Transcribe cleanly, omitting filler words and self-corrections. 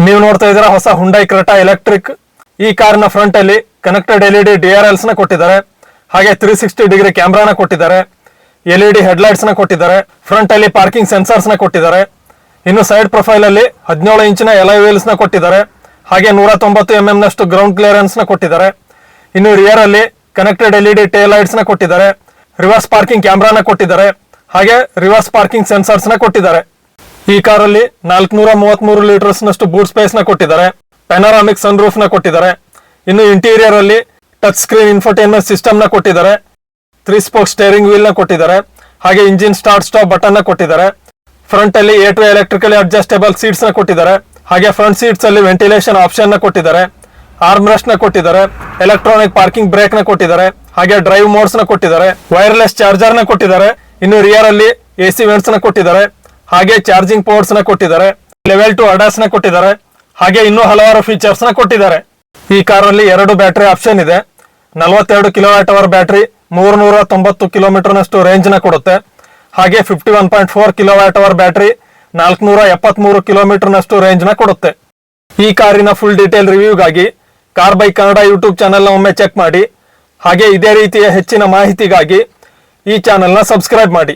ನೀವು ನೋಡ್ತಾ ಇದ್ದೀರಾ ಹೊಸ ಹುಂಡೈ ಕ್ರೆಟಾ ಎಲೆಕ್ಟ್ರಿಕ್. ಈ ಕಾರಿನ ಫ್ರಂಟ್ ಅಲ್ಲಿ ಕನೆಕ್ಟೆಡ್ LED DRLs ನ ಕೊಟ್ಟಿದ್ದಾರೆ. ಹಾಗೆ 360 ಡಿಗ್ರಿ ಕ್ಯಾಮ್ರಾನ ಕೊಟ್ಟಿದ್ದಾರೆ. LED ಹೆಡ್ಲೈಟ್ಸ್ ನ ಕೊಟ್ಟಿದ್ದಾರೆ. ಫ್ರಂಟ್ ಅಲ್ಲಿ ಪಾರ್ಕಿಂಗ್ ಸೆನ್ಸರ್ಸ್ ನ ಕೊಟ್ಟಿದ್ದಾರೆ. ಇನ್ನು ಸೈಡ್ ಪ್ರೊಫೈಲ್ ಅಲ್ಲಿ 17 ಇಂಚಿನ ಎಲೈ ವೀಲ್ಸ್ ನ ಕೊಟ್ಟಿದ್ದಾರೆ. ಹಾಗೆ 190 mm ನಷ್ಟು ಗ್ರೌಂಡ್ ಕ್ಲಿಯರೆನ್ಸ್ ನ ಕೊಟ್ಟಿದ್ದಾರೆ. ಇನ್ನು ರಿಯರ್ ಅಲ್ಲಿ ಕನೆಕ್ಟೆಡ್ LED ಟೇಲ್ ಲೈಟ್ಸ್ ನ ಕೊಟ್ಟಿದ್ದಾರೆ. ರಿವರ್ಸ್ ಪಾರ್ಕಿಂಗ್ ಕ್ಯಾಮ್ರಾನ ಕೊಟ್ಟಿದ್ದಾರೆ. ಹಾಗೆ ರಿವರ್ಸ್ ಪಾರ್ಕಿಂಗ್ ಸೆನ್ಸರ್ಸ್ ನ ಕೊಟ್ಟಿದ್ದಾರೆ. ಈ ಕಾರಲ್ಲಿ 433 ಲೀಟರ್ಸ್ ನಷ್ಟು ಬೂಟ್ ಸ್ಪೇಸ್ ನ ಕೊಟ್ಟಿದ್ದಾರೆ. ಪೆನಾರಾಮಿಕ್ ಸನ್ ರೂಫ್ ನ ಕೊಟ್ಟಿದ್ದಾರೆ. ಇನ್ನು ಇಂಟೀರಿಯರ್ ಅಲ್ಲಿ ಟಚ್ ಸ್ಕ್ರೀನ್ ಇನ್ಫೋಟೈನ್ಮೆಂಟ್ ಸಿಸ್ಟಮ್ ನ ಕೊಟ್ಟಿದ್ದಾರೆ. 3 ಸ್ಪೋಕ್ ಸ್ಟೇರಿಂಗ್ ವೀಲ್ ನ ಕೊಟ್ಟಿದ್ದಾರೆ. ಹಾಗೆ ಇಂಜಿನ್ ಸ್ಟಾರ್ಟ್ ಸ್ಟಾಪ್ ಬಟನ್ ನ ಕೊಟ್ಟಿದ್ದಾರೆ. ಫ್ರಂಟ್ ಅಲ್ಲಿ A to electrically adjustable seats ನ ಕೊಟ್ಟಿದ್ದಾರೆ. ಹಾಗೆ ಫ್ರಂಟ್ ಸೀಟ್ಸ್ ಅಲ್ಲಿ ವೆಂಟಿಲೇಷನ್ ಆಪ್ಷನ್ ನ ಕೊಟ್ಟಿದ್ದಾರೆ. ಆರ್ಮ್ ರೆಸ್ಟ್ ನ ಕೊಟ್ಟಿದ್ದಾರೆ. ಎಲೆಕ್ಟ್ರಾನಿಕ್ ಪಾರ್ಕಿಂಗ್ ಬ್ರೇಕ್ ನ ಕೊಟ್ಟಿದ್ದಾರೆ. ಹಾಗೆ ಡ್ರೈವ್ ಮೋಡ್ಸ್ ನ ಕೊಟ್ಟಿದ್ದಾರೆ. ವೈರ್ಲೆಸ್ ಚಾರ್ಜರ್ ನ ಕೊಟ್ಟಿದ್ದಾರೆ. ಇನ್ನು ರಿಯರ್ ಅಲ್ಲಿ AC ವೆಂಟ್ಸ್ ನ ಕೊಟ್ಟಿದ್ದಾರೆ. ಹಾಗೆ ಚಾರ್ಜಿಂಗ್ ಪೋರ್ಟ್ಸ್ ನ ಕೊಟ್ಟಿದ್ದಾರೆ. ಲೆವೆಲ್ 2 ADAS ನ ಕೊಟ್ಟಿದ್ದಾರೆ. ಹಾಗೆ ಇನ್ನೂ ಹಲವಾರು ಫೀಚರ್ಸ್ ನ ಕೊಟ್ಟಿದ್ದಾರೆ. ಈ ಕಾರಲ್ಲಿ 2 ಬ್ಯಾಟರಿ ಆಪ್ಷನ್ ಇದೆ. 42 kWh ಬ್ಯಾಟರಿ 390 ಕಿಲೋಮೀಟರ್ ನಷ್ಟು ರೇಂಜ್ ನ ಕೊಡುತ್ತೆ. ಹಾಗೆ 51.4 kWh ಬ್ಯಾಟರಿ 473 ಕಿಲೋಮೀಟರ್ ನಷ್ಟು ರೇಂಜ್ ನ ಕೊಡುತ್ತೆ. ಈ ಕಾರಿನ ಫುಲ್ ಡೀಟೇಲ್ ರಿವ್ಯೂಗಾಗಿ car bike Kannada YouTube channel ನ ಒಮ್ಮೆ ಚೆಕ್ ಮಾಡಿ. ಹಾಗೆ ಇದೇ ರೀತಿಯ ಹೆಚ್ಚಿನ ಮಾಹಿತಿಗಾಗಿ ಈ ಚಾನೆಲ್ ನ ಸಬ್ಸ್ಕ್ರೈಬ್ ಮಾಡಿ.